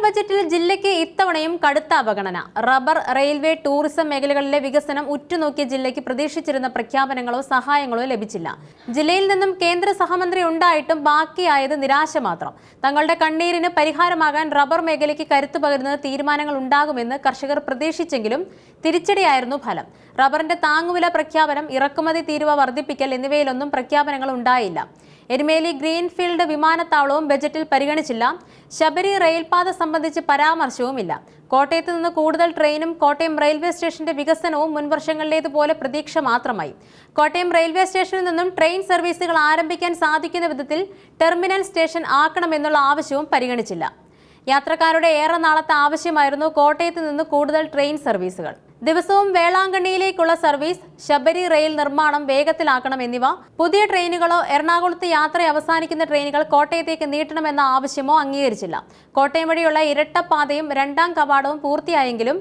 ബജറ്റിൽ ജില്ലയ്ക്ക് ഇത്തവണയും കടുത്ത അവഗണന. റബ്ബർ, റെയിൽവേ, ടൂറിസം മേഖലകളിലെ വികസനം ഉറ്റുനോക്കിയ ജില്ലയ്ക്ക് പ്രതീക്ഷിച്ചിരുന്ന പ്രഖ്യാപനങ്ങളോ സഹായങ്ങളോ ലഭിച്ചില്ല. ജില്ലയിൽ നിന്നും കേന്ദ്ര സഹമന്ത്രി ഉണ്ടായിട്ടും ബാക്കിയായത് നിരാശ മാത്രം. തങ്ങളുടെ കണ്ണീരിന് പരിഹാരമാകാൻ റബ്ബർ മേഖലയ്ക്ക് കരുത്തു പകരുന്ന തീരുമാനങ്ങൾ ഉണ്ടാകുമെന്ന് കർഷകർ പ്രതീക്ഷിച്ചെങ്കിലും തിരിച്ചടിയായിരുന്നു ഫലം. റബ്ബറിന്റെ താങ്ങുവില പ്രഖ്യാപനം, ഇറക്കുമതി തീരുവ വർദ്ധിപ്പിക്കൽ എന്നിവയിലൊന്നും പ്രഖ്യാപനങ്ങൾ ഉണ്ടായില്ല. എരുമേലി ഗ്രീൻഫീൽഡ് വിമാനത്താവളവും ബജറ്റിൽ പരിഗണിച്ചില്ല. ശബരി റെയിൽപാത സംബന്ധിച്ച് പരാമർശവുമില്ല. കോട്ടയത്ത് നിന്ന് കൂടുതൽ ട്രെയിനും കോട്ടയം റെയിൽവേ സ്റ്റേഷന്റെ വികസനവും മുൻവർഷങ്ങളിലേതുപോലെ പ്രതീക്ഷ മാത്രമായി. കോട്ടയം റെയിൽവേ സ്റ്റേഷനിൽ നിന്നും ട്രെയിൻ സർവീസുകൾ ആരംഭിക്കാൻ സാധിക്കുന്ന വിധത്തിൽ ടെർമിനൽ സ്റ്റേഷൻ ആക്കണമെന്നുള്ള ആവശ്യവും പരിഗണിച്ചില്ല. യാത്രക്കാരുടെ ഏറെ നാളത്തെ ആവശ്യമായിരുന്നു കോട്ടയത്ത് നിന്ന് കൂടുതൽ ട്രെയിൻ സർവീസുകൾ. ദിവസവും വേളാങ്കണ്ണിയിലേക്കുള്ള സർവീസ്, ശബരി റെയിൽ നിർമ്മാണം വേഗത്തിലാക്കണം എന്നിവ, പുതിയ ട്രെയിനുകളോ എറണാകുളത്ത് യാത്ര അവസാനിക്കുന്ന ട്രെയിനുകൾ കോട്ടയത്തേക്ക് നീട്ടണമെന്ന ആവശ്യമോ അംഗീകരിച്ചില്ല. കോട്ടയം വഴിയുള്ള ഇരട്ടപ്പാതയും രണ്ടാം കവാടവും പൂർത്തിയായെങ്കിലും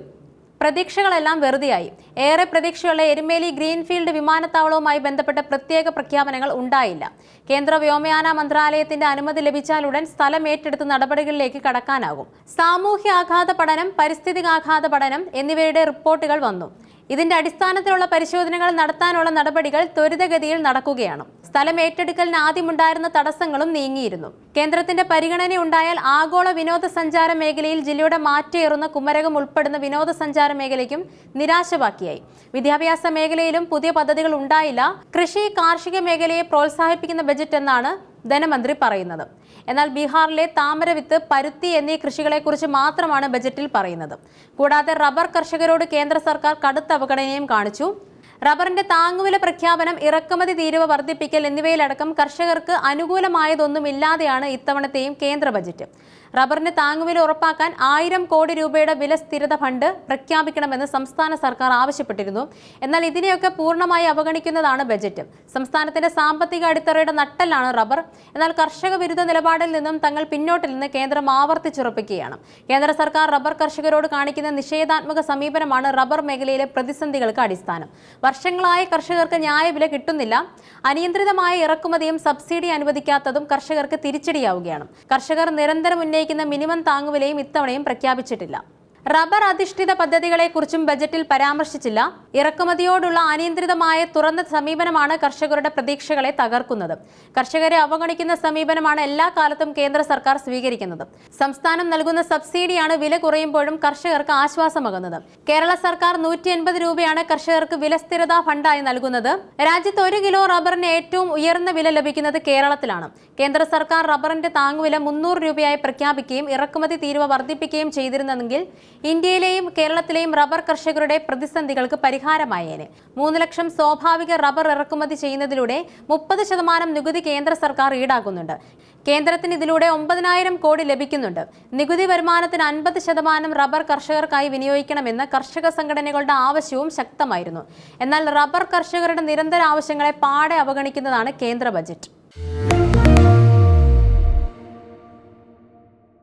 പ്രതീക്ഷകളെല്ലാം വെറുതെയായി. ഏറെ പ്രതീക്ഷയുള്ള എരുമേലി ഗ്രീൻഫീൽഡ് വിമാനത്താവളവുമായി ബന്ധപ്പെട്ട പ്രത്യേക പ്രഖ്യാപനങ്ങൾ ഉണ്ടായില്ല. കേന്ദ്ര വ്യോമയാന മന്ത്രാലയത്തിന്റെ അനുമതി ലഭിച്ചാലുടൻ സ്ഥലം ഏറ്റെടുത്ത് നടപടികളിലേക്ക് കടക്കാനാകും. സാമൂഹ്യാഘാത പഠനം, പരിസ്ഥിതികാഘാത പഠനം എന്നിവയുടെ റിപ്പോർട്ടുകൾ വന്നു. ഇതിന്റെ അടിസ്ഥാനത്തിലുള്ള പരിശോധനകൾ നടത്താനുള്ള നടപടികൾ ത്വരിതഗതിയിൽ നടക്കുകയാണ്. സ്ഥലം ഏറ്റെടുക്കലിന് ആദ്യമുണ്ടായിരുന്ന തടസ്സങ്ങളും നീങ്ങിയിരുന്നു. കേന്ദ്രത്തിന്റെ പരിഗണന ഉണ്ടായാൽ ആഗോള വിനോദസഞ്ചാര മേഖലയിൽ ജില്ലയുടെ മാറ്റേറുന്ന കുമരകം ഉൾപ്പെടുന്ന വിനോദസഞ്ചാര മേഖലയ്ക്കും നിരാശവാക്കിയായി. വിദ്യാഭ്യാസ മേഖലയിലും പുതിയ പദ്ധതികൾ ഉണ്ടായില്ല. കൃഷി, കാർഷിക മേഖലയെ പ്രോത്സാഹിപ്പിക്കുന്ന ബജറ്റ് എന്നാണ് ധനമന്ത്രി പറയുന്നത്. എന്നാൽ ബീഹാറിലെ താമരവിത്ത്, പരുത്തി എന്നീ കൃഷികളെക്കുറിച്ച് മാത്രമാണ് ബജറ്റിൽ പറയുന്നത്. കൂടാതെ റബ്ബർ കർഷകരോട് കേന്ദ്ര സർക്കാർ കടുത്ത അവഗണനയും കാണിച്ചു. റബ്ബറിന്റെ താങ്ങുവില പ്രഖ്യാപനം, ഇറക്കുമതി തീരുവ വർദ്ധിപ്പിക്കൽ എന്നിവയിലടക്കം കർഷകർക്ക് അനുകൂലമായതൊന്നുമില്ലാതെയാണ് ഇത്തവണത്തെയും കേന്ദ്ര ബജറ്റ്. റബ്ബറിന് താങ്ങുവില ഉറപ്പാക്കാൻ 1000 കോടി രൂപയുടെ വില സ്ഥിരത ഫണ്ട് പ്രഖ്യാപിക്കണമെന്ന് സംസ്ഥാന സർക്കാർ ആവശ്യപ്പെട്ടിരുന്നു. എന്നാൽ ഇതിനെയൊക്കെ പൂർണ്ണമായി അവഗണിക്കുന്നതാണ് ബജറ്റ്. സംസ്ഥാനത്തിന്റെ സാമ്പത്തിക അടിത്തറയുടെ നട്ടെല്ലാണ് റബ്ബർ. എന്നാൽ കർഷക വിരുദ്ധ നിലപാടിൽ നിന്നും തങ്ങൾ പിന്നോട്ടില്ലെന്ന് കേന്ദ്രം ആവർത്തിച്ചുറപ്പിക്കുകയാണ്. കേന്ദ്ര സർക്കാർ റബ്ബർ കർഷകരോട് കാണിക്കുന്ന നിഷേധാത്മക സമീപനമാണ് റബ്ബർ മേഖലയിലെ പ്രതിസന്ധികൾക്ക് അടിസ്ഥാനം. വർഷങ്ങളായി കർഷകർക്ക് ന്യായവില കിട്ടുന്നില്ല. അനിയന്ത്രിതമായ ഇറക്കുമതിയും സബ്സിഡി അനുവദിക്കാത്തതും കർഷകർക്ക് തിരിച്ചടിയാവുകയാണ്. കർഷകർ നിരന്തരം ഉന്നയിക്കുന്ന മിനിമം താങ്ങുവിലയും ഇത്തവണയും പ്രഖ്യാപിച്ചിട്ടില്ല. റബ്ബർ അധിഷ്ഠിത പദ്ധതികളെക്കുറിച്ചും ബജറ്റിൽ പരാമർശിച്ചില്ല. ഇറക്കുമതിയോടുള്ള അനിയന്ത്രിതമായ തുറന്ന സമീപനമാണ് കർഷകരുടെ പ്രതീക്ഷകളെ തകർക്കുന്നത്. കർഷകരെ അവഗണിക്കുന്ന സമീപനമാണ് എല്ലാ കാലത്തും കേന്ദ്ര സർക്കാർ സ്വീകരിക്കുന്നത്. സംസ്ഥാനം നൽകുന്ന സബ്സിഡിയാണ് വില കുറയുമ്പോഴും കർഷകർക്ക് ആശ്വാസമാകുന്നത്. കേരള സർക്കാർ 180 രൂപയാണ് കർഷകർക്ക് വില സ്ഥിരതാ ഫണ്ടായി നൽകുന്നത്. രാജ്യത്ത് 1 കിലോ റബ്ബറിന് ഏറ്റവും ഉയർന്ന വില ലഭിക്കുന്നത് കേരളത്തിലാണ്. കേന്ദ്ര സർക്കാർ റബ്ബറിന്റെ താങ്ങുവില 300 രൂപയായി പ്രഖ്യാപിക്കുകയും ഇറക്കുമതി തീരുവ വർദ്ധിപ്പിക്കുകയും ചെയ്തിരുന്നെങ്കിൽ ഇന്ത്യയിലെയും കേരളത്തിലെയും റബ്ബർ കർഷകരുടെ പ്രതിസന്ധികൾക്ക് പരിഹാരമായേനെ. 3 ലക്ഷം സ്വാഭാവിക റബ്ബർ ഇറക്കുമതി ചെയ്യുന്നതിലൂടെ 30% നികുതി കേന്ദ്ര സർക്കാർ ഈടാക്കുന്നുണ്ട്. കേന്ദ്രത്തിന് ഇതിലൂടെ 9000 കോടി ലഭിക്കുന്നുണ്ട്. നികുതി വരുമാനത്തിന് 50% റബ്ബർ കർഷകർക്കായി വിനിയോഗിക്കണമെന്ന് കർഷക സംഘടനകളുടെ ആവശ്യവും ശക്തമായിരുന്നു. എന്നാൽ റബ്ബർ കർഷകരുടെ നിരന്തര ആവശ്യങ്ങളെ പാടെ അവഗണിക്കുന്നതാണ് കേന്ദ്ര ബജറ്റ്.